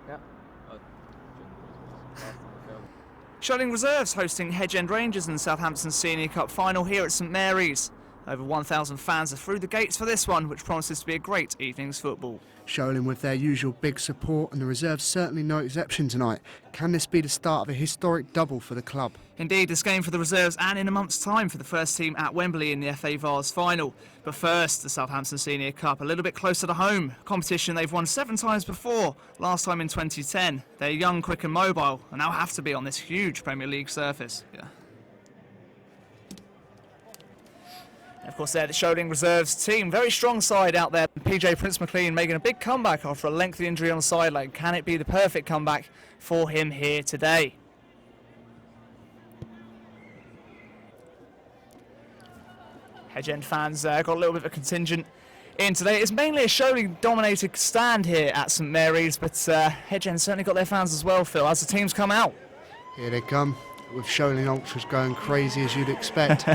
Yeah. Sholing reserves hosting Hedge Rangers in the Southampton Senior Cup final here at St Mary's. Over 1,000 fans are through the gates for this one, which promises to be a great evening's football. Sholing with their usual big support, and the reserves certainly no exception tonight. Can this be the start of a historic double for the club? Indeed, this game for the reserves and in a month's time for the first team at Wembley in the FA Vase final. But first, the Southampton Senior Cup, a little bit closer to home. Competition they've won 7 times before, last time in 2010. They're young, quick and mobile, and now have to be on this huge Premier League surface. Yeah. Of course, they're the Sholing reserves team. Very strong side out there. PJ Prince McLean making a big comeback after a lengthy injury on the sideline. Can it be the perfect comeback for him here today? Hedge End fans got a little bit of a contingent in today. It's mainly a Sholing-dominated stand here at St Mary's, but Hedge End certainly got their fans as well, Phil, as the teams come out. Here they come, with Sholing ultras going crazy as you'd expect.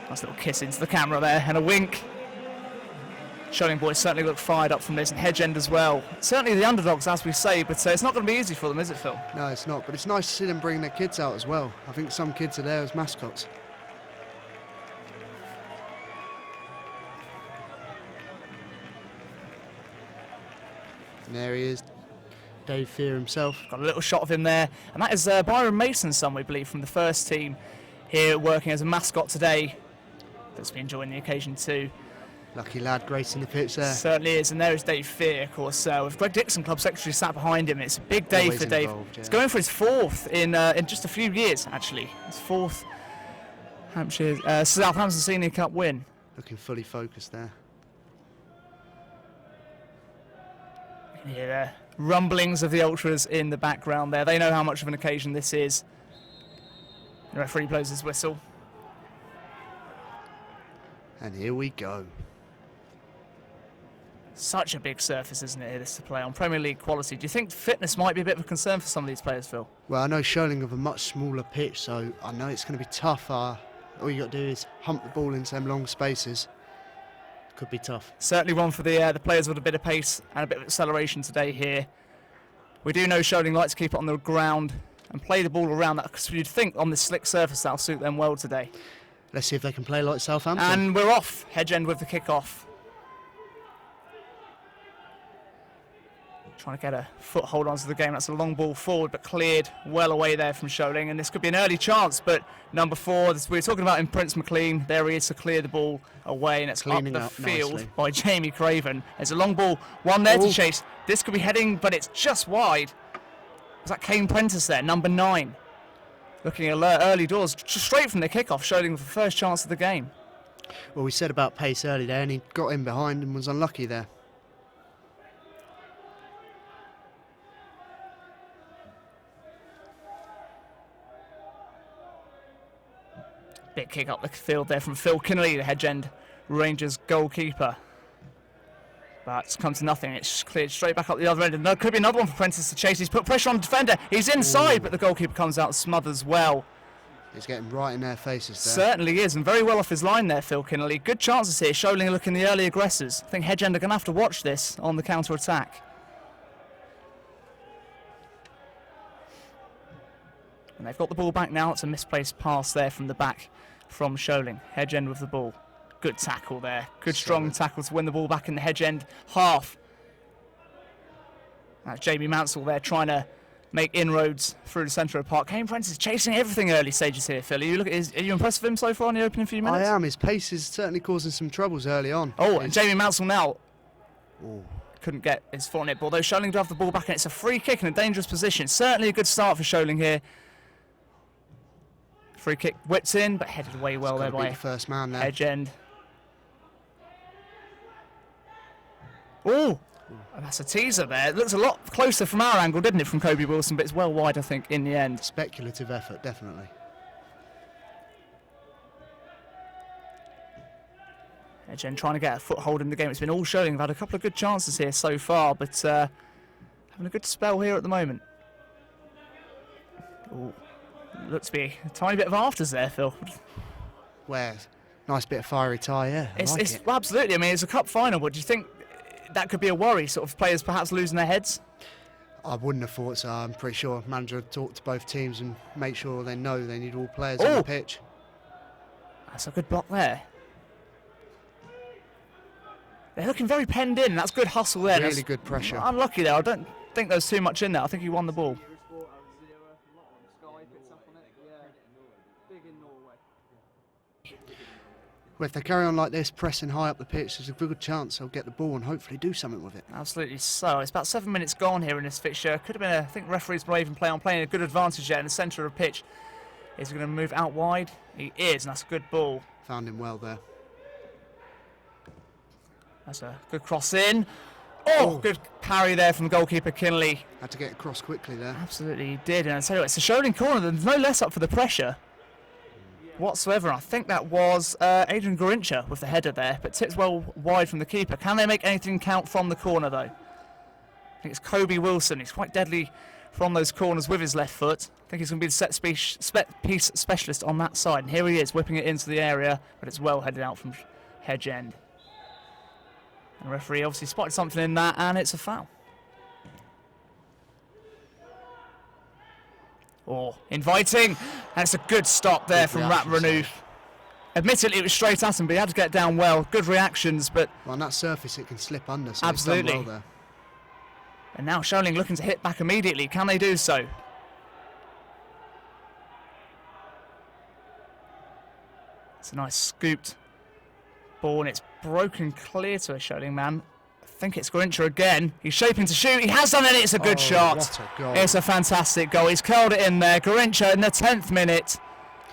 Nice little kiss into the camera there and a wink. Sholing boys certainly look fired up from this, and Hedge End as well. Certainly the underdogs, as we say, but it's not going to be easy for them, is it, Phil? No, it's not, but it's nice to see them bring their kids out as well. I think some kids are there as mascots. And there he is, Dave Fear himself. Got a little shot of him there, and that is Byron Mason's son, we believe, from the first team here working as a mascot today. That's been enjoying the occasion too. Lucky lad gracing the pitch there. Certainly is, and there is Dave Fear, of course, with Greg Dixon, club secretary, sat behind him. It's a big day Always for Dave. Involved, yeah. He's going for his 4th in just a few years, actually. His 4th Southampton Senior Cup win. Looking fully focused there. You can hear the rumblings of the ultras in the background there. They know how much of an occasion this is. The referee blows his whistle. And here we go. Such a big surface, isn't it, this to play on? Premier League quality. Do you think fitness might be a bit of a concern for some of these players, Phil? Well, I know Sholing have a much smaller pitch, so I know it's going to be tough. All you got to do is hump the ball into them long spaces. Could be tough. Certainly one for the players with a bit of pace and a bit of acceleration today here. We do know Sholing like to keep it on the ground and play the ball around that, because you'd think on this slick surface that'll suit them well today. Let's see if they can play like Southampton. And we're off. Hedge End with the kick-off. Trying to get a foothold onto the game. That's a long ball forward, but cleared well away there from Sholing. And this could be an early chance, but number 4, we were talking about in Prince McLean. There he is to clear the ball away, and it's Cleaning up up the field nicely by Jamie Craven. There's a long ball, one there to chase. This could be heading, but it's just wide. Was that Cain Prentice there, number 9? Looking alert early doors, just straight from the kick-off, Sholing the first chance of the game. Well, we said about pace early there, and he got in behind and was unlucky there. Big kick up the field there from Phil Kinnelly, the Hedge End Rangers goalkeeper. But it's come to nothing. It's cleared straight back up the other end. And there could be another one for Prentice to chase. He's put pressure on the defender. He's inside, but the goalkeeper comes out and smothers well. He's getting right in their faces there. Certainly is, and very well off his line there, Phil Kinnelly. Good chances here. Sholing looking the early aggressors. I think Hedge End are going to have to watch this on the counter-attack. And they've got the ball back now. It's a misplaced pass there from the back from Sholing. Hedge End with the ball. Good tackle there. Good strong tackle to win the ball back in the Hedge End half. That's Jamie Mansell there trying to make inroads through the centre of the park. Cain Prentice chasing everything early stages here, Phil. Are you impressed with him so far in the opening few minutes? I am. His pace is certainly causing some troubles early on. Oh, and Jamie Mansell now Ooh. couldn't get his foot on it. Although Sholing do have the ball back, and it's a free kick in a dangerous position. Certainly a good start for Sholing here. Free kick whipped in, but headed away well there by the first man there. Hedge End. Oh, that's a teaser there. It looks a lot closer from our angle, didn't it, from Coby Wilson, but it's well wide, I think, in the end. Speculative effort, definitely. Hedge End trying to get a foothold in the game. It's been all Sholing. They've had a couple of good chances here so far, but having a good spell here at the moment. Ooh. Looks to be a tiny bit of afters there, Phil. Where? Nice bit of fiery tie, yeah. I like it. Absolutely. I mean, it's a cup final, but do you think that could be a worry, sort of players perhaps losing their heads? I wouldn't have thought so. I'm pretty sure manager would talk to both teams and make sure they know they need all players on the pitch. That's a good block there. They're looking very penned in. That's good hustle there. Really good pressure. Unlucky there. I don't think there's too much in there. I think he won the ball. Well, if they carry on like this, pressing high up the pitch, there's a good chance they'll get the ball and hopefully do something with it. Absolutely so. It's about 7 minutes gone here in this fixture. Could have been, I think referees will even playing a good advantage there in the centre of the pitch. Is he going to move out wide? He is, and that's a good ball. Found him well there. That's a good cross in. Oh, good parry there from goalkeeper Kinley. Had to get across quickly there. Absolutely, he did. And I tell you what, it's a Sholing corner. There's no less up for the pressure whatsoever. I think that was Adrian Grijincu with the header there, but tipped well wide from the keeper. Can they make anything count from the corner, though? I think it's Coby Wilson. He's quite deadly from those corners with his left foot. I think he's going to be the set piece specialist on that side. And here he is, whipping it into the area, but it's well headed out from Hedge end. And the referee obviously spotted something in that, and it's a foul. Oh, inviting, and it's a good stop there from Ranouf. Admittedly, it was straight at him, but he had to get down well. Good reactions, but well, on that surface, it can slip under. So absolutely. He's done well there. And now Sholing looking to hit back immediately. Can they do so? It's a nice scooped ball, and it's broken clear to a Sholing man. I think it's Grijincu again. He's shaping to shoot. He has done it. It's a good shot. What a goal. It's a fantastic goal. He's curled it in there. Grijincu in the 10th minute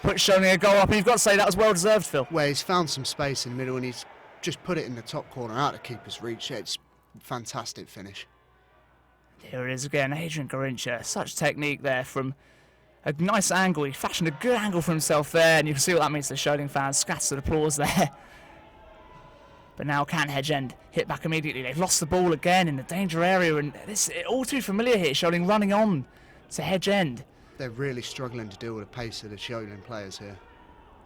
puts Sholing a goal up. And you've got to say that was well deserved, Phil. Well, he's found some space in the middle, and he's just put it in the top corner out of keeper's reach. It's a fantastic finish. Here it is again, Adrian Grijincu. Such technique there from a nice angle. He fashioned a good angle for himself there, and you can see what that means to the Sholing fans. Scattered applause there. But now can Hedge end hit back immediately. They've lost the ball again in the danger area, and it's all too familiar here. Sholing running on to Hedge end. They're really struggling to deal with the pace of the Sholing players here.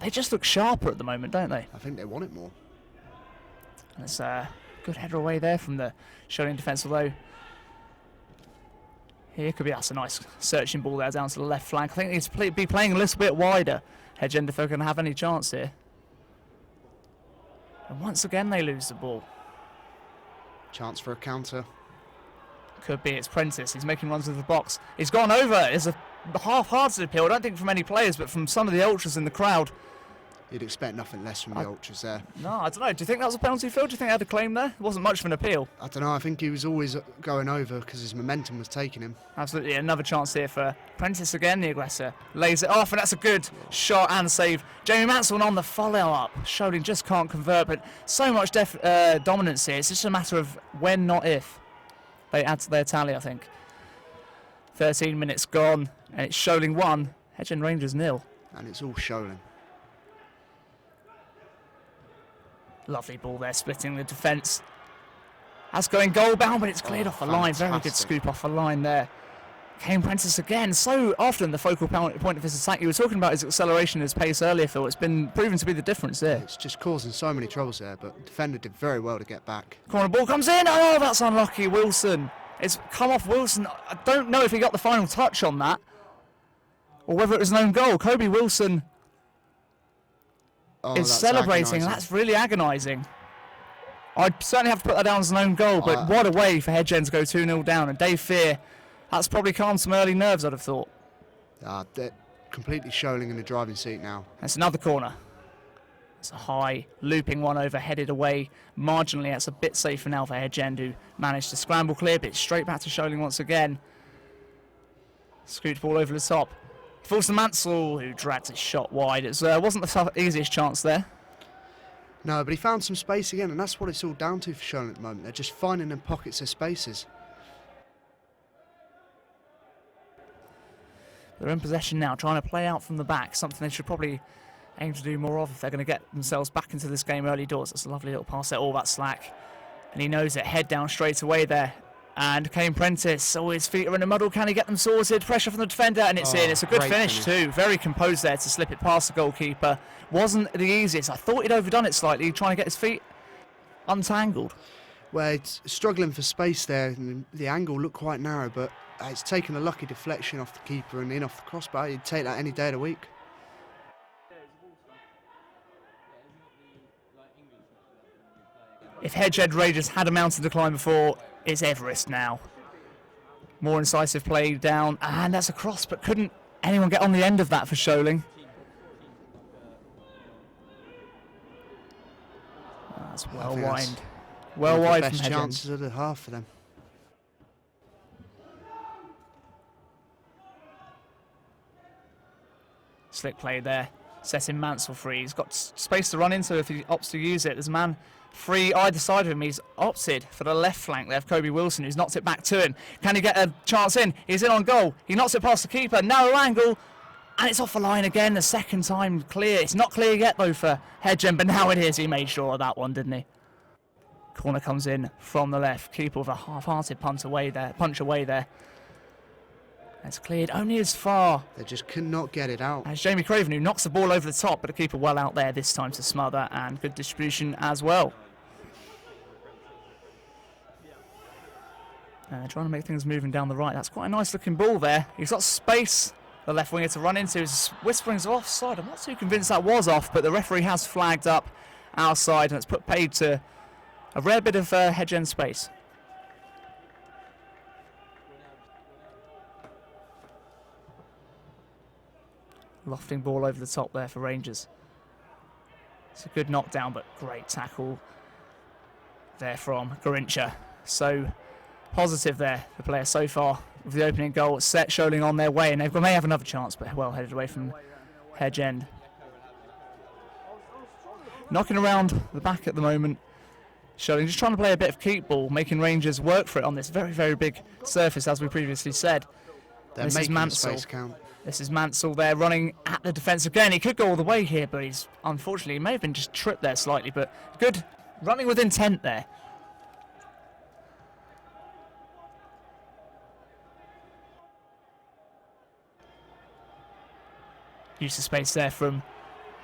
They just look sharper at the moment, don't they? I think they want it more. And it's a good header away there from the Sholing defence, although here could be, that's a nice searching ball there down to the left flank. I think he's be playing a little bit wider, Hedge end, if they're going to have any chance here. And once again they lose the ball. Chance for a counter. Could be, it's Prentice. He's making runs with the box. He's gone over. It's a half-hearted appeal. I don't think from any players, but from some of the ultras in the crowd. You'd expect nothing less from the ultras there. No, I don't know. Do you think that was a penalty, Phil? Do you think they had a claim there? It wasn't much of an appeal. I don't know. I think he was always going over because his momentum was taking him. Absolutely. Another chance here for Prentice again, the aggressor. Lays it off, and that's a good shot and save. Jamie Mansell on the follow-up. Sholing just can't convert, but so much dominance here. It's just a matter of when, not if, they add to their tally, I think. 13 minutes gone, and it's Sholing 1, Hedge and Rangers 0. And it's all Sholing. Lovely ball there, splitting the defence. That's going goal bound, but it's cleared off the line. Very good scoop off the line there. Cain Prentice again, so often the focal point of his attack. You were talking about his acceleration, his pace earlier, Phil. It's been proven to be the difference there. It's just causing so many troubles there, but the defender did very well to get back. Corner ball comes in. Oh, that's unlucky. Wilson. It's come off Wilson. I don't know if he got the final touch on that, or whether it was an own goal. Coby Wilson is celebrating. Agonising. That's really agonising. I'd certainly have to put that down as an own goal, but what a way for Hedge end to go 2-0 down. And Dave Fear, that's probably calmed some early nerves, I'd have thought. They're completely Sholing in the driving seat now. That's another corner. It's a high, looping one over, headed away marginally. That's a bit safer now for Hedge end, who managed to scramble clear, but it's straight back to Sholing once again. Scoot ball over the top. Falls to Mansell, who drags his shot wide. It wasn't the easiest chance there. No, but he found some space again, and that's what it's all down to for Sholing at the moment. They're just finding them pockets of spaces. They're in possession now, trying to play out from the back, something they should probably aim to do more of if they're going to get themselves back into this game early doors. That's a lovely little pass there, all that slack. And he knows it, head down straight away there. And Cain Prentice, his feet are in a muddle. Can he get them sorted? Pressure from the defender, and it's in. It's a good finish too. Very composed there to slip it past the goalkeeper. Wasn't the easiest. I thought he'd overdone it slightly, trying to get his feet untangled. Well, it's struggling for space there, and the angle looked quite narrow, but it's taken a lucky deflection off the keeper and in off the crossbar. You'd take that any day of the week. If Hedge Rangers had a mountain to climb before, it's Everest now. More incisive play down, and that's a cross, but couldn't anyone get on the end of that for Sholing? That's well wide. Well wide from Hedge. Best chances of the half for them. Slick play there, setting Mansell free. He's got space to run into if he opts to use it. There's a man free either side of him. He's opted for the left flank there of Coby Wilson, who's knocked it back to him. Can he get a chance in? He's in on goal. He knocks it past the keeper. Narrow angle, and it's off the line again. The second time clear. It's not clear yet though for Hedge, but now it is. He made sure of that one, didn't he? Corner comes in from the left. Keeper with a half-hearted punch away there. It's cleared only as far. They just could not get it out. As Jamie Craven, who knocks the ball over the top, but the keeper well out there this time to smother, and good distribution as well. Trying to make things moving down the right. That's quite a nice looking ball there. He's got space, the left winger, to run into. His whisperings of offside. I'm not too convinced that was off, but the referee has flagged up our side, and it's put paid to a rare bit of hedge end space. Lofting ball over the top there for Rangers. It's a good knockdown, but great tackle there from Grijincu. So positive there, the player so far with the opening goal. Set Sholing on their way, and they may have another chance, but well headed away from Hedge End. Knocking around the back at the moment. Sholing just trying to play a bit of keep ball, making Rangers work for it on this very, very big surface, as we previously said. This is Mansell. This is Mansell there running at the defence again. He could go all the way here, but he's unfortunately, he may have been just tripped there slightly, but good running with intent there. Use of space there from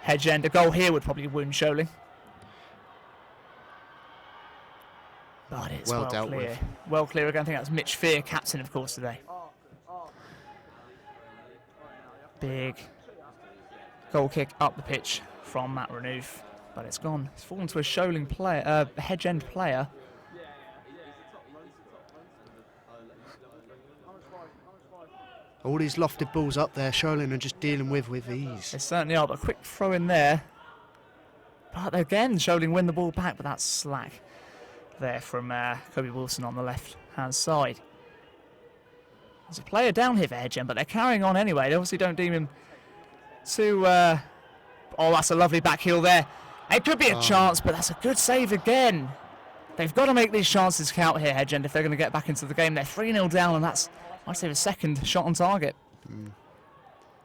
Hedge End. A goal here would probably wound Sholing. But it's well dealt clear. with. Well clear again. I think that's Mitch Fear, captain, of course, today. Big goal kick up the pitch from Matt Renouf, but it's gone. It's fallen to a Sholing player, Hedge End player. All these lofted balls up there, Sholing are just dealing with ease. They certainly are, but a quick throw in there. But again, Sholing win the ball back, but that's slack there from Coby Wilson on the left-hand side. There's a player down here for Hedge End, but they're carrying on anyway. They obviously don't deem him too... oh, that's a lovely back heel there. It could be a chance, but that's a good save again. They've got to make these chances count here, Hedge End, if they're going to get back into the game. They're 3-0 down, and that's, I'd say, the second shot on target.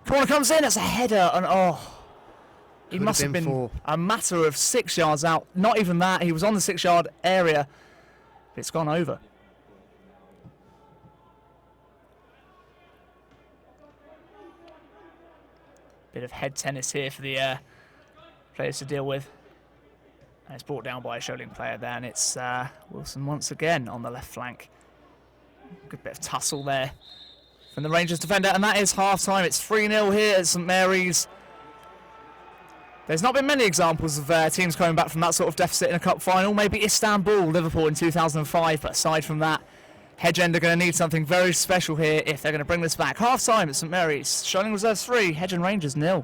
Corner comes in, that's a header, and he must have been a matter of 6 yards out. Not even that, he was on the 6-yard area, but it's gone over. Bit of head tennis here for the players to deal with. And it's brought down by a Sholing player there, and it's Wilson once again on the left flank. Good bit of tussle there from the Rangers defender, and that is half-time. It's 3-0 here at St Mary's. There's not been many examples of teams coming back from that sort of deficit in a cup final. Maybe Istanbul, Liverpool in 2005, but aside from that, Hedge End are going to need something very special here if they're going to bring this back. Half-time at St Mary's. Sholing Reserves 3, Hedge End Rangers 0.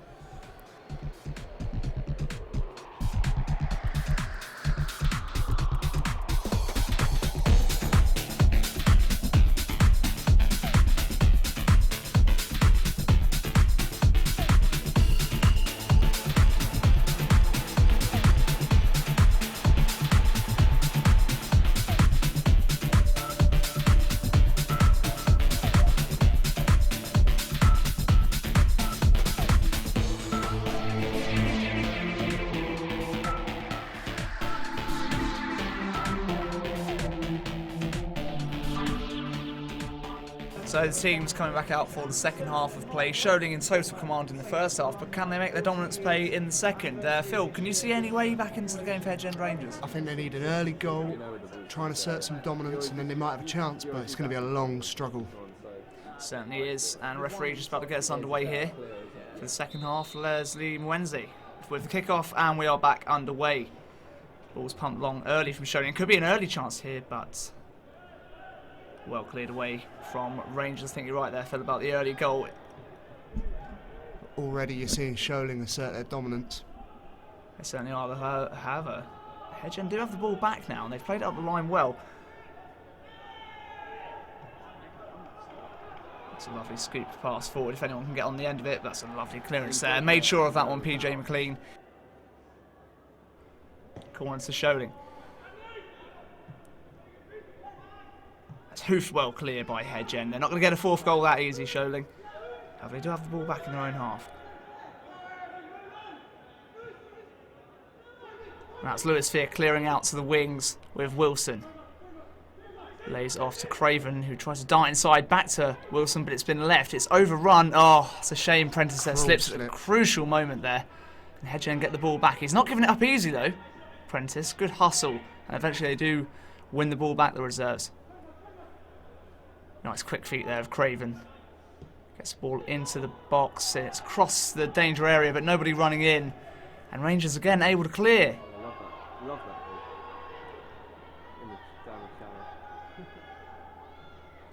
So the team's coming back out for the second half of play, Sholing in total command in the first half, but can they make their dominance play in the second? Phil, can you see any way back into the game for Hedge End Rangers? I think they need an early goal, try and assert some dominance, and then they might have a chance, but it's going to be a long struggle. Certainly is, and referee just about to get us underway here for the second half. Leslie Mwenzi with the kickoff, and we are back underway. Ball's pumped long early from Sholing. Could be an early chance here, but well cleared away from Rangers. I think you're right there, Phil, about the early goal. Already you're seeing Sholing assert their dominance. They certainly are. However, Hedge End do have the ball back now, and they've played it up the line well. That's a lovely scoop pass forward. If anyone can get on the end of it, that's a lovely clearance there. Made sure of that one, PJ McLean. Corner to Sholing. That's hoofed well clear by Hedge End. They're not going to get a fourth goal that easy, Sholing. However, they do have the ball back in their own half. That's Lewis Fear clearing out to the wings with Wilson. Lays off to Craven, who tries to dart inside back to Wilson, but it's been left. It's overrun. Oh, it's a shame Prentice there slips at a crucial moment there. And Hedge End get the ball back. He's not giving it up easy though, Prentice. Good hustle. And eventually they do win the ball back, the reserves. Nice quick feet there of Craven. Gets the ball into the box. It's across the danger area, but nobody running in. And Rangers again able to clear. I love that.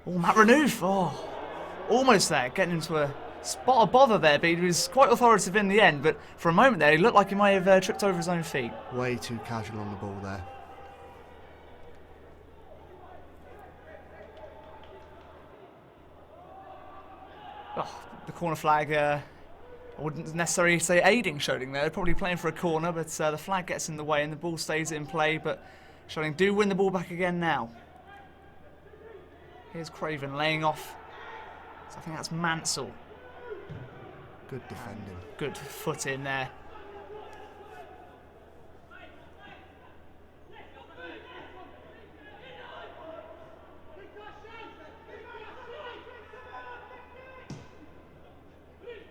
Oh, Matt Renouf. Oh, almost there. Getting into a spot of bother there, but he was quite authoritative in the end. But for a moment there, he looked like he might have tripped over his own feet. Way too casual on the ball there. Oh, the corner flag, I wouldn't necessarily say aiding Sholing there. They're probably playing for a corner, but the flag gets in the way and the ball stays in play. But Sholing do win the ball back again now. Here's Craven laying off. So I think that's Mansell. Good defending. Good foot in there.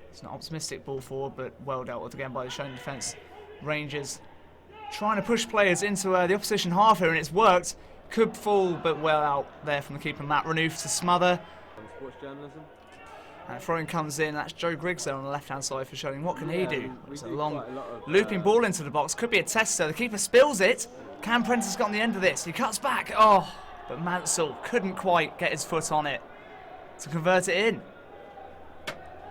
It's an optimistic ball forward, but well dealt with again by the Sholing defence. Rangers trying to push players into the opposition half here, and it's worked. Could fall, but well out there from the keeper, Matt Renouf, to smother. Sports journalism. And throwing comes in. That's Joe Griggs there on the left-hand side for Sholing. What can he do? It's a long of, looping ball into the box. Could be a tester. The keeper spills it. Can Prentice get on the end of this? He cuts back. Oh, but Mansell couldn't quite get his foot on it to convert it in.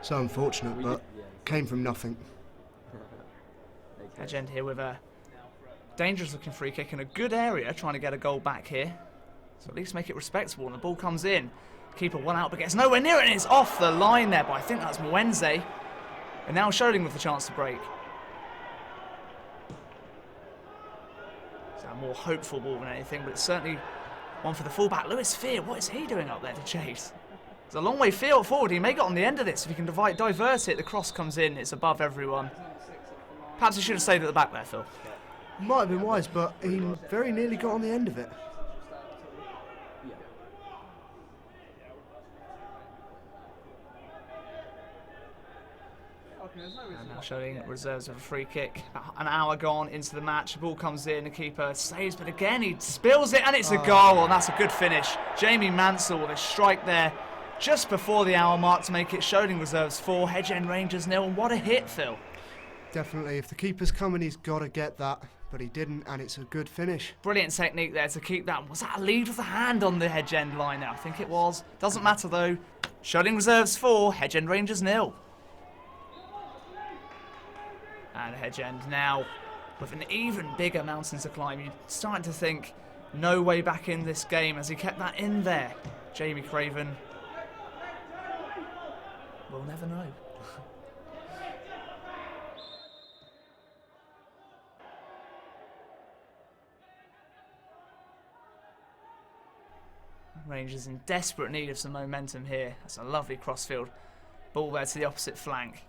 So unfortunate, but came from nothing. Hedge End here with a dangerous looking free kick in a good area, trying to get a goal back here. So at least make it respectable. And the ball comes in. Keeper one out, but gets nowhere near it, and it's off the line there. But I think that's Mwenzi. And now Sholing with the chance to break. It's a more hopeful ball than anything, but it's certainly one for the fullback. Lewis Fear, what is he doing up there to chase? It's a long way forward. He may get on the end of this. If he can divert it, the cross comes in. It's above everyone. Perhaps he should have stayed at the back there, Phil. Might have been wise, but he very nearly got on the end of it. And now Sholing reserves of a free kick. About an hour gone into the match. The ball comes in. The keeper saves, but again he spills it, and it's a goal. And that's a good finish. Jamie Mansell with a strike there just before the hour mark to make it Sholing reserves 4, Hedge End Rangers 0. And what a hit, Phil. Definitely. If the keeper's coming, he's got to get that. But he didn't, and it's a good finish. Brilliant technique there to keep that. Was that a lead with a hand on the Hedge End line now? I think it was. Doesn't matter though. Sholing reserves 4, Hedge End Rangers 0. And Hedge End now with an even bigger mountain to climb. You're starting to think no way back in this game as he kept that in there. Jamie Craven. We'll never know. Rangers in desperate need of some momentum here. That's a lovely crossfield. Ball there to the opposite flank.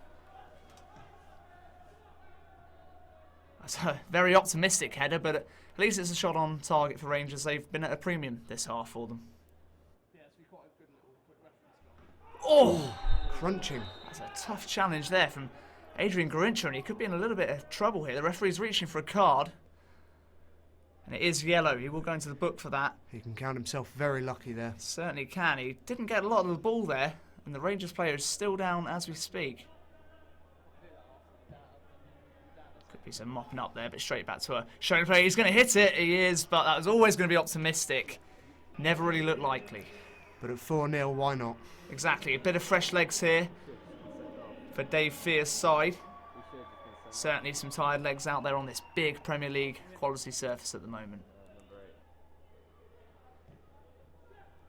That's a very optimistic header, but at least it's a shot on target for Rangers. They've been at a premium this half for them. Yeah, it's quite a good little quick reference. Oh! Crunching. That's a tough challenge there from Adrian Grijincu, and he could be in a little bit of trouble here. The referee's reaching for a card. And it is yellow. He will go into the book for that. He can count himself very lucky there. Certainly can. He didn't get a lot of the ball there, and the Rangers player is still down as we speak. Could be some mopping up there, but straight back to a Sholing player. He's going to hit it. He is, but that was always going to be optimistic. Never really looked likely. But at 4-0, why not? Exactly. A bit of fresh legs here for Dave Fear's side. Certainly some tired legs out there on this big Premier League quality surface at the moment.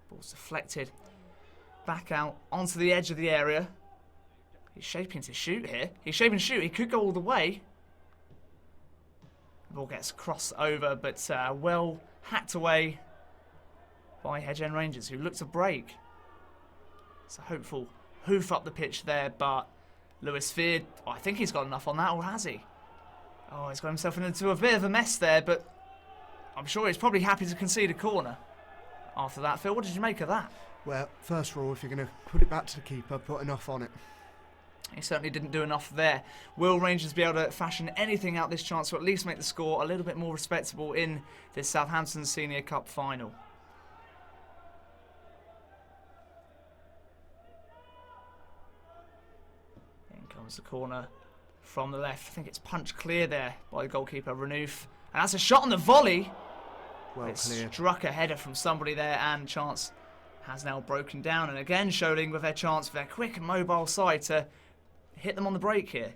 Ball's deflected back out onto the edge of the area. He's shaping to shoot here. He's shaping to shoot. He could go all the way. The ball gets crossed over, but well hacked away by Hedge Rangers, who look to break. It's a hopeful hoof up the pitch there, but Lewis Fear, I think he's got enough on that, or has he? Oh, he's got himself into a bit of a mess there, but I'm sure he's probably happy to concede a corner after that. Phil, what did you make of that? Well, first of all, if you're going to put it back to the keeper, put enough on it. He certainly didn't do enough there. Will Rangers be able to fashion anything out this chance to at least make the score a little bit more respectable in this Southampton Senior Cup final? Comes the corner from the left. I think it's punched clear there by the goalkeeper, Renouf. And that's a shot on the volley. Well clear. Struck a header from somebody there, and chance has now broken down. And again, Sholing with their chance for their quick and mobile side to hit them on the break here.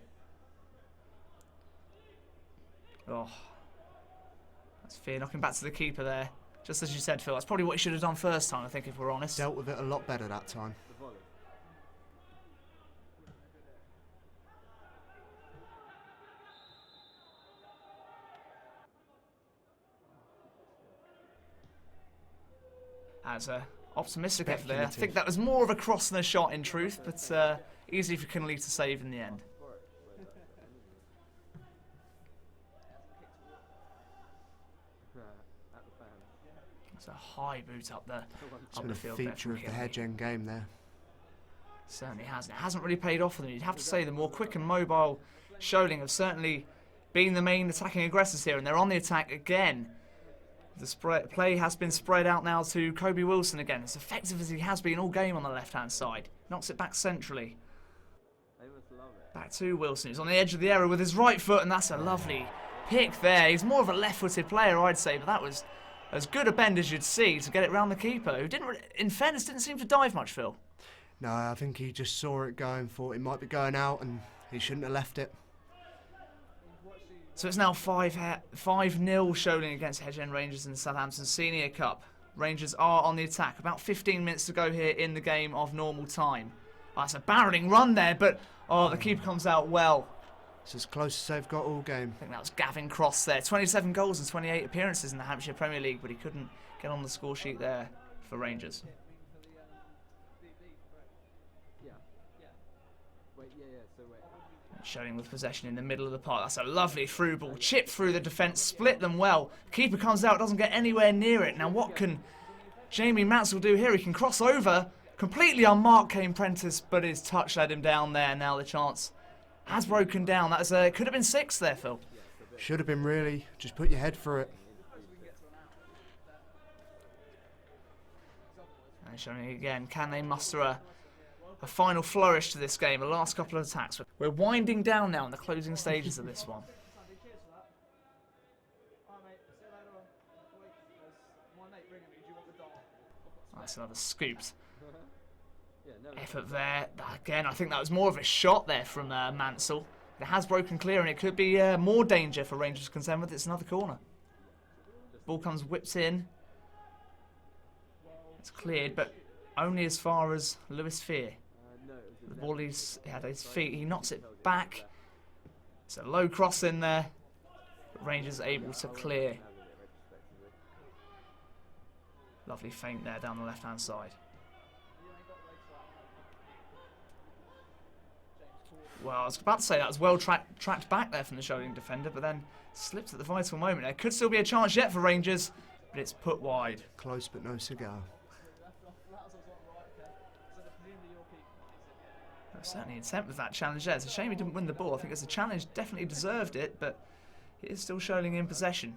Oh, that's Fear knocking back to the keeper there. Just as you said, Phil, that's probably what he should have done first time, I think, if we're honest. Dealt with it a lot better that time. As optimistic effort there. I think that was more of a cross than a shot in truth, but easy for Kinley to save in the end. It's a high boot up the field. It's been a feature of the Hedge end game there. Certainly hasn't. It hasn't really paid off for them. You'd have to say the more quick and mobile Sholing have certainly been the main attacking aggressors here, and they're on the attack again. The play has been spread out now to Coby Wilson again, as effective as he has been all game on the left-hand side. Knocks it back centrally. Back to Wilson, who's on the edge of the area with his right foot, and that's a lovely pick there. He's more of a left-footed player, I'd say, but that was as good a bend as you'd see to get it round the keeper, who didn't, in fairness, didn't seem to dive much, Phil. No, I think he just saw it going, thought it might be going out, and he shouldn't have left it. So it's now 5-0 Sholing against Hedge Rangers in the Southampton Senior Cup. Rangers are on the attack. About 15 minutes to go here in the game of normal time. Oh, that's a barreling run there, but the keeper comes out well. It's as close as they've got all game. I think that was Gavin Cross there. 27 goals and 28 appearances in the Hampshire Premier League, but he couldn't get on the score sheet there for Rangers. Sholing with possession in the middle of the park. That's a lovely through ball. Chip through the defence, split them well. Keeper comes out, doesn't get anywhere near it. Now what can Jamie Mansell do here? He can cross over. Completely unmarked Cain Prentice, but his touch led him down there. Now the chance has broken down. That could have been 6 there, Phil. Should have been, really. Just put your head for it. And Sholing again. Can they muster a final flourish to this game? The last couple of attacks. We're winding down now in the closing stages of this one. That's another scooped effort there. Again, I think that was more of a shot there from Mansell. It has broken clear, and it could be more danger for Rangers to contend with. It's another corner. Ball comes whipped in. It's cleared, but only as far as Lewis Fear. The ball is at his feet. He knocks it back. It's a low cross in there. But Rangers able to clear. Lovely feint there down the left-hand side. Well, I was about to say that was well tracked back there from the Sholing defender, but then slipped at the vital moment. There could still be a chance yet for Rangers, but it's put wide. Close but no cigar. Certainly intent with that challenge there. It's a shame he didn't win the ball. I think it's a challenge, definitely deserved it, but it is still Sholing in possession.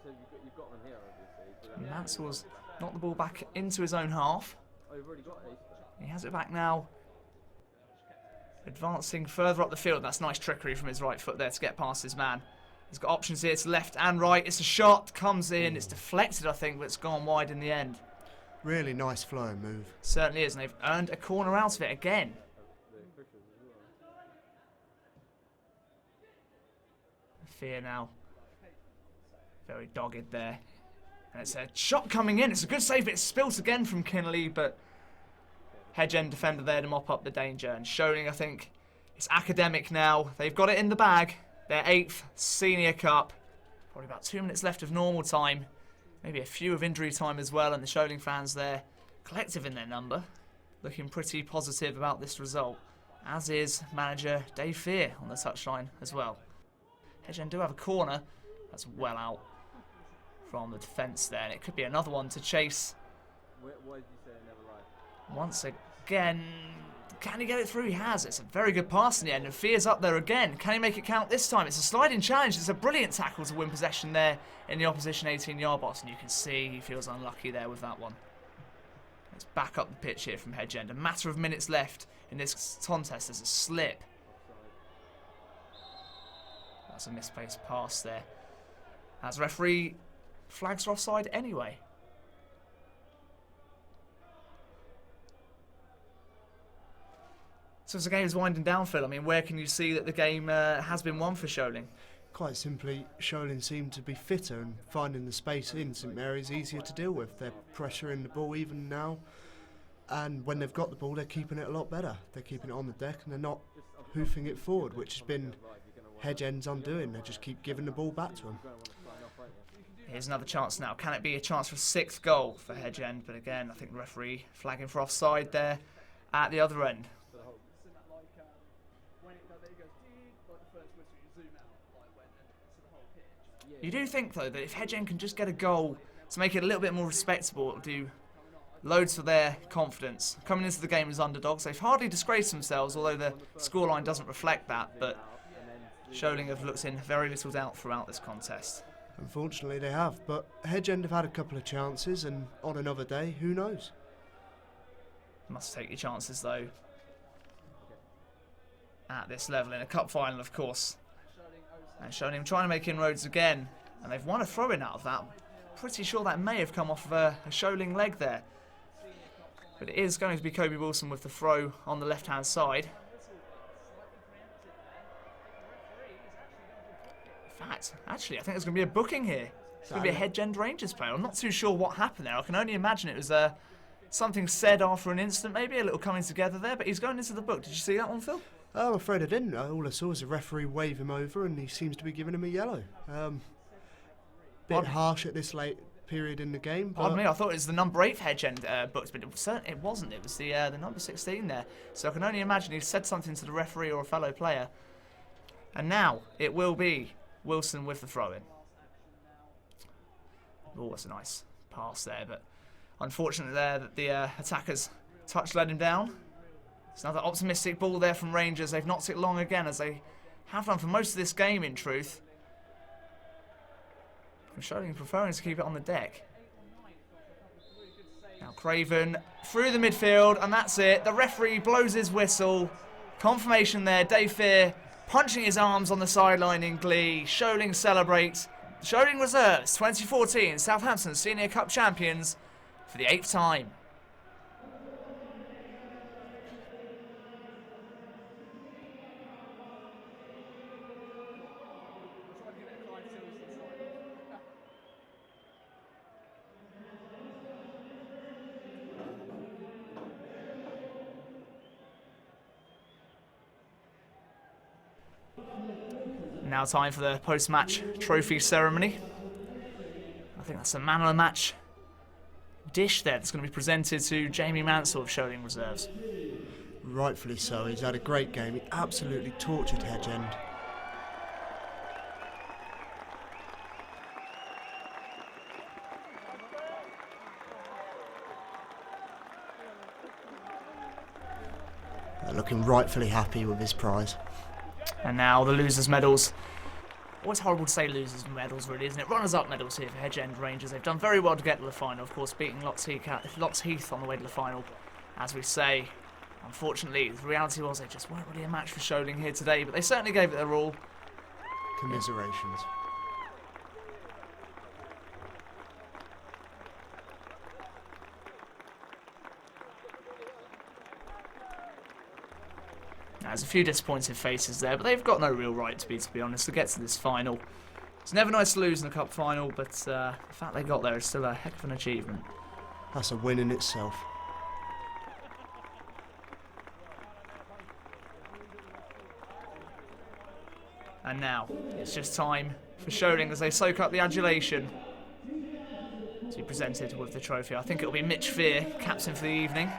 So you've got them here, obviously. Mansell's knocked the ball back into his own half. Oh, you've already got ace there. He has it back now. Advancing further up the field. That's nice trickery from his right foot there to get past his man. He's got options here to left and right. It's a shot, comes in. It's deflected, I think, but it's gone wide in the end. Really nice flowing move. Certainly is, and they've earned a corner out of it again. Fear now. Very dogged there. And it's a shot coming in. It's a good save, but it's spilt again from Kinley, but Hedge end defender there to mop up the danger. And Sholing, I think, it's academic now. They've got it in the bag. Their 8th senior cup. Probably about 2 minutes left of normal time. Maybe a few of injury time as well. And the Sholing fans there, collective in their number, looking pretty positive about this result. As is manager Dave Fear on the touchline as well. Hedge do have a corner. That's well out from the defence there. And it could be another one to chase. Why did you say I never lied? Once again, can he get it through? He has. It's a very good pass in the end, and Fear's up there again. Can he make it count this time? It's a sliding challenge. It's a brilliant tackle to win possession there in the opposition 18-yard box, and you can see he feels unlucky there with that one. Let's back up the pitch here from Hedge End. A matter of minutes left in this contest. There's a slip. That's a misplaced pass there. As referee flags are offside anyway. So as the game is winding down, Phil, I mean, where can you see that the game has been won for Sholing? Quite simply, Sholing seem to be fitter and finding the space in St Mary's easier to deal with. They're pressuring the ball even now, and when they've got the ball, they're keeping it a lot better. They're keeping it on the deck and they're not hoofing it forward, which has been Hedge End's undoing. They just keep giving the ball back to them. Here's another chance now. Can it be a chance for a 6th goal for Hedge End? But again, I think the referee flagging for offside there at the other end. You do think, though, that if Hedge End can just get a goal to make it a little bit more respectable, it'll do loads for their confidence. Coming into the game as underdogs, they've hardly disgraced themselves, although the scoreline doesn't reflect that, but Sholing have looked in very little doubt throughout this contest. Unfortunately they have, but Hedge End have had a couple of chances, and on another day, who knows? Must take your chances, though, at this level, in a cup final, of course. And Sholing trying to make inroads again, and they've won a throw-in out of that. Pretty sure that may have come off of a Sholing leg there. But it is going to be Coby Wilson with the throw on the left-hand side. In fact, actually, I think there's going to be a booking here. It's going to be a Hedge End Rangers player. I'm not too sure what happened there. I can only imagine it was something said after an instant, maybe a little coming together there. But he's going into the book. Did you see that one, Phil? Oh, I'm afraid I didn't. All I saw was a referee wave him over, and he seems to be giving him a yellow. Bit harsh at this late period in the game. Pardon me, I thought it was the number 8 Hedge End booked, but it wasn't. It was the number 16 there. So I can only imagine he said something to the referee or a fellow player. And now it will be Wilson with the throw-in. Oh, that's a nice pass there, but unfortunately there that the attacker's touch let him down. It's another optimistic ball there from Rangers. They've knocked it long again, as they have done for most of this game, in truth. From Sholing preferring to keep it on the deck. Now Craven through the midfield, and that's it. The referee blows his whistle. Confirmation there. Dave Fear punching his arms on the sideline in glee. Sholing celebrates. Sholing Reserves 2014 Southampton Senior Cup champions for the 8th time. Now time for the post-match trophy ceremony. I think that's a man of the match dish there that's going to be presented to Jamie Mansell of Sholing Reserves. Rightfully so. He's had a great game. He absolutely tortured Hedge End. looking rightfully happy with his prize. And now the losers' medals. Always horrible to say losers' medals, really, isn't it? Runners-up medals here for Hedge and Rangers. They've done very well to get to the final, of course, beating Lots Heath on the way to the final. As we say, unfortunately, the reality was they just weren't really a match for Sholing here today, but they certainly gave it their all. Commiserations. There's a few disappointed faces there, but they've got no real right to be honest, to get to this final. It's never nice to lose in a cup final, but the fact they got there is still a heck of an achievement. That's a win in itself. And now, it's just time for Sholing as they soak up the adulation to be presented with the trophy. I think it'll be Mitch Fear, captain for the evening.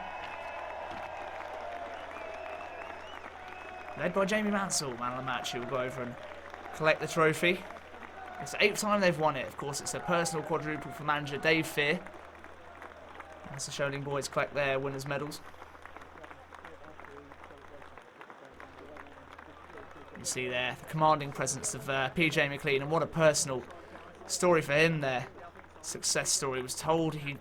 Led by Jamie Mansell, man of the match, who will go over and collect the trophy. It's the 8th time they've won it. Of course, it's a personal quadruple for manager Dave Fear. As the Sholing boys collect their winners' medals. You see there the commanding presence of PJ McLean, and what a personal story for him there. Success story was told. He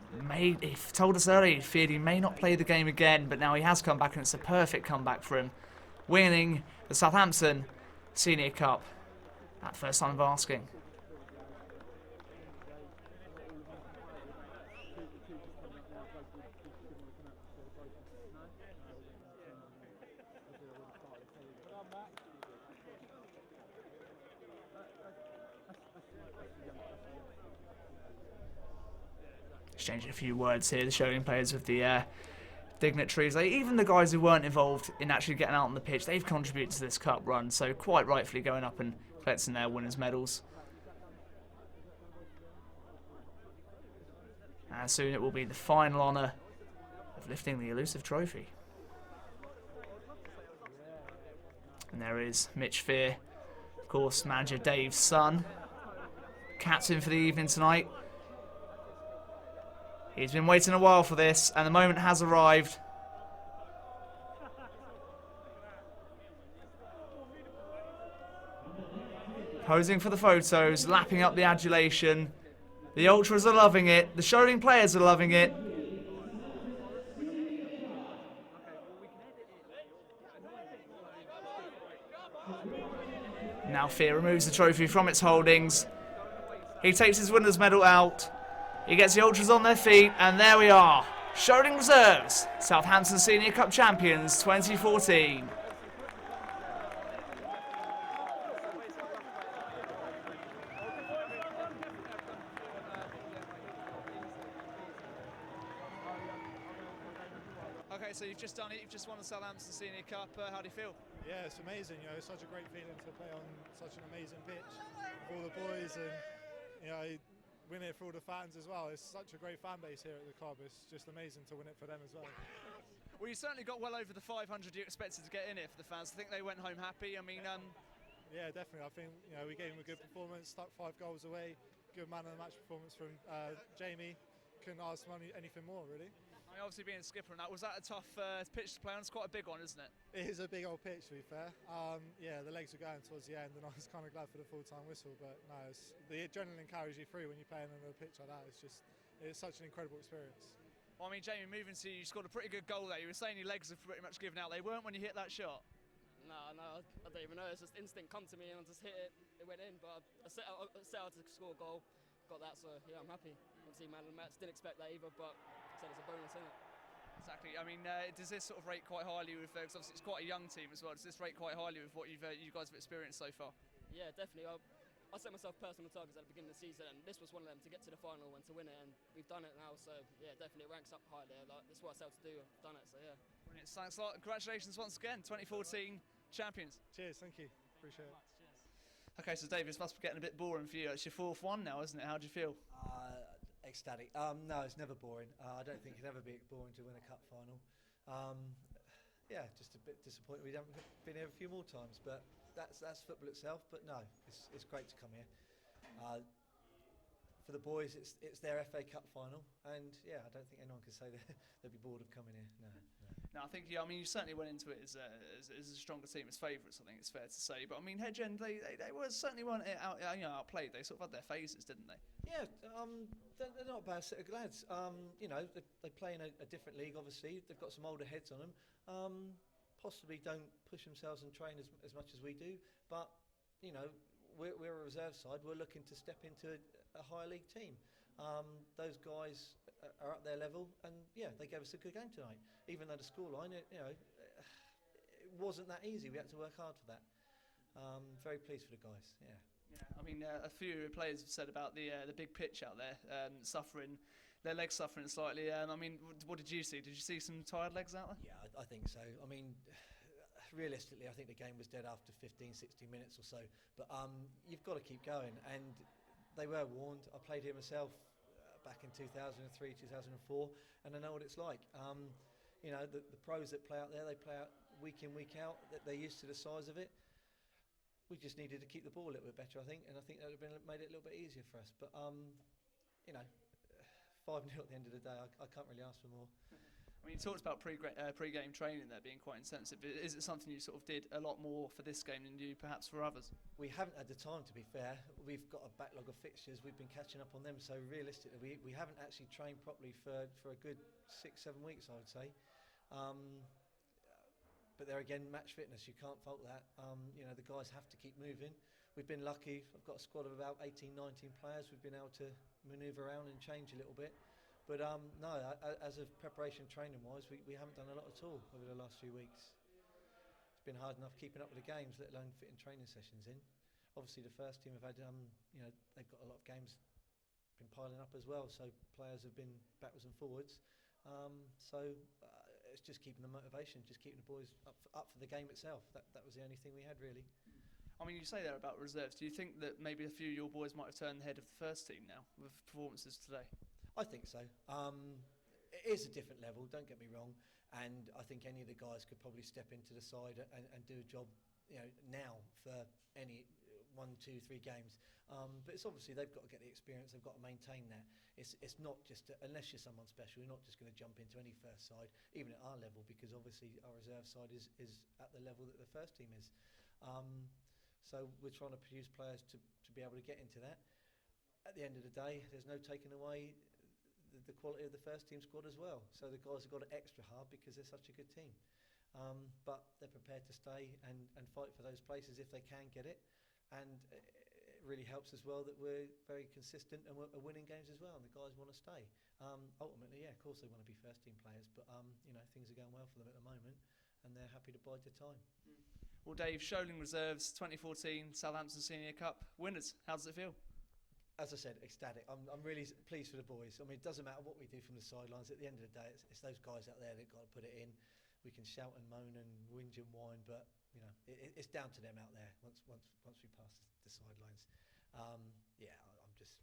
told us earlier he feared he may not play the game again, but now he has come back, and it's a perfect comeback for him, winning the Southampton Senior Cup at first time of asking. Exchanging a few words here, the Sholing players with the dignitaries. Even the guys who weren't involved in actually getting out on the pitch, they've contributed to this cup run, so quite rightfully going up and collecting their winners' medals. And soon it will be the final honour of lifting the elusive trophy. And there is Mitch Fear, of course, manager Dave's son, captain for the evening tonight. He's been waiting a while for this, and the moment has arrived. Posing for the photos, lapping up the adulation. The ultras are loving it. The Sholing players are loving it. Now Fear removes the trophy from its holdings. He takes his winner's medal out. He gets the ultras on their feet, and there we are. Sholing Reserves, Southampton Senior Cup champions 2014. Okay, so you've just done it. You've just won the Southampton Senior Cup. How do you feel? Yeah, it's amazing. You know, it's such a great feeling to play on such an amazing pitch with all the boys, and you know, win it for all the fans as well. It's such a great fan base here at the club. It's just amazing to win it for them as well. Well, you certainly got well over the 500 you expected to get in it for the fans. I think they went home happy. I mean, yeah, definitely. I think we gave them a good performance, stuck 5 goals away. Good man of the match performance from Jamie. Couldn't ask for anything more, really. I mean, obviously being a skipper and that, was that a tough pitch to play on? It's quite a big one, isn't it? It is a big old pitch, to be fair. Yeah, the legs were going towards the end, and I was kind of glad for the full-time whistle. But no, the adrenaline carries you through when you're playing on a pitch like that. It's such an incredible experience. Well, I mean, Jamie, moving to you, you scored a pretty good goal there. You were saying your legs have pretty much given out. They weren't when you hit that shot. No, I don't even know. It's just instinct come to me and I just hit it. It went in, but I set out to score a goal. Got that, so yeah, I'm happy. Obviously, man of the match. Didn't expect that either, but I said it's a bonus, isn't it? Exactly. I mean, does this sort of rate quite highly with? Because obviously it's quite a young team as well. Does this rate quite highly with what you guys have experienced so far? Yeah, definitely. I set myself personal targets at the beginning of the season, and this was one of them, to get to the final and to win it, and we've done it now. So yeah, definitely it ranks up high there. Like, this is what I set out to do. I've done it. So yeah. Brilliant. Thanks a lot. Congratulations once again, 2014 champions. Cheers. Thank you. Appreciate it. Cheers. Okay, so David, this must be getting a bit boring for you. It's your 4th one now, isn't it? How do you feel? Ecstatic. No, it's never boring. I don't think it'd ever be boring to win a cup final. Yeah, just a bit disappointed we haven't been here a few more times, but that's football itself. But no, it's great to come here. For the boys, it's their FA Cup final, and yeah, I don't think anyone can say they'd be bored of coming here. No. No, I think you certainly went into it as a stronger team, as favourites. I think it's fair to say. But I mean, Hedge End, they were certainly weren't outplayed. They sort of had their phases, didn't they? Yeah, they're not a bad set of lads. They play in a different league. Obviously, they've got some older heads on them. Possibly don't push themselves and train as much as we do. But we're a reserve side. We're looking to step into a higher league team. Those guys are at their level, and they gave us a good game tonight. Even though the scoreline, it wasn't that easy. We had to work hard for that. Very pleased for the guys. Yeah. Yeah, I mean, a few players have said about the big pitch out there, their legs suffering slightly. I mean, what did you see? Did you see some tired legs out there? Yeah, I think so. I mean, realistically, I think the game was dead after 15, 16 minutes or so. But you've got to keep going, and they were warned. I played here myself back in 2003, 2004, and I know what it's like. The pros that play out there, they play out week in, week out. They're used to the size of it. We just needed to keep the ball a little bit better, I think, and I think that would have made it a little bit easier for us. But 5-0 at the end of the day, I can't really ask for more. I mean, you talked about pre-game training there being quite intensive. Is it something you sort of did a lot more for this game than you perhaps for others? We haven't had the time, to be fair. We've got a backlog of fixtures. We've been catching up on them. So realistically, we haven't actually trained properly for a good 6-7 weeks, I would say. But there again, match fitness, you can't fault that. The guys have to keep moving. We've been lucky. I've got a squad of about 18, 19 players. We've been able to manoeuvre around and change a little bit. But no, as of preparation training-wise, we haven't done a lot at all over the last few weeks. It's been hard enough keeping up with the games, let alone fitting training sessions in. Obviously, the first team have had, they've got a lot of games been piling up as well, so players have been backwards and forwards. It's just keeping the motivation, just keeping the boys up for the game itself. That was the only thing we had, really. I mean, you say there about reserves. Do you think that maybe a few of your boys might have turned the head of the first team now with performances today? I think so. It is a different level, don't get me wrong, and I think any of the guys could probably step into the side and do a job, now for any 1, 2, 3 games. But it's obviously they've got to get the experience, they've got to maintain that. It's not just, unless you're someone special, you're not just going to jump into any first side, even at our level, because obviously our reserve side is at the level that the first team is. So we're trying to produce players to be able to get into that. At the end of the day, there's no taking away the quality of the first team squad as well. So the guys have got it extra hard because they're such a good team. But they're prepared to stay and fight for those places if they can get it. And it really helps as well that we're very consistent and we're winning games as well, and the guys want to stay. Ultimately, of course they want to be first team players, but things are going well for them at the moment, and they're happy to bide their time. Well, Dave, Sholing Reserves 2014 Southampton Senior Cup winners. How does it feel? As I said, ecstatic. I'm really pleased for the boys. I mean, it doesn't matter what we do from the sidelines. At the end of the day, it's those guys out there that got to put it in. We can shout and moan and whinge and whine, but it's down to them out there once we pass the sidelines. I'm just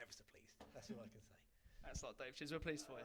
ever so pleased. That's all I can say. That's like Dave. Cheers. We're pleased for you.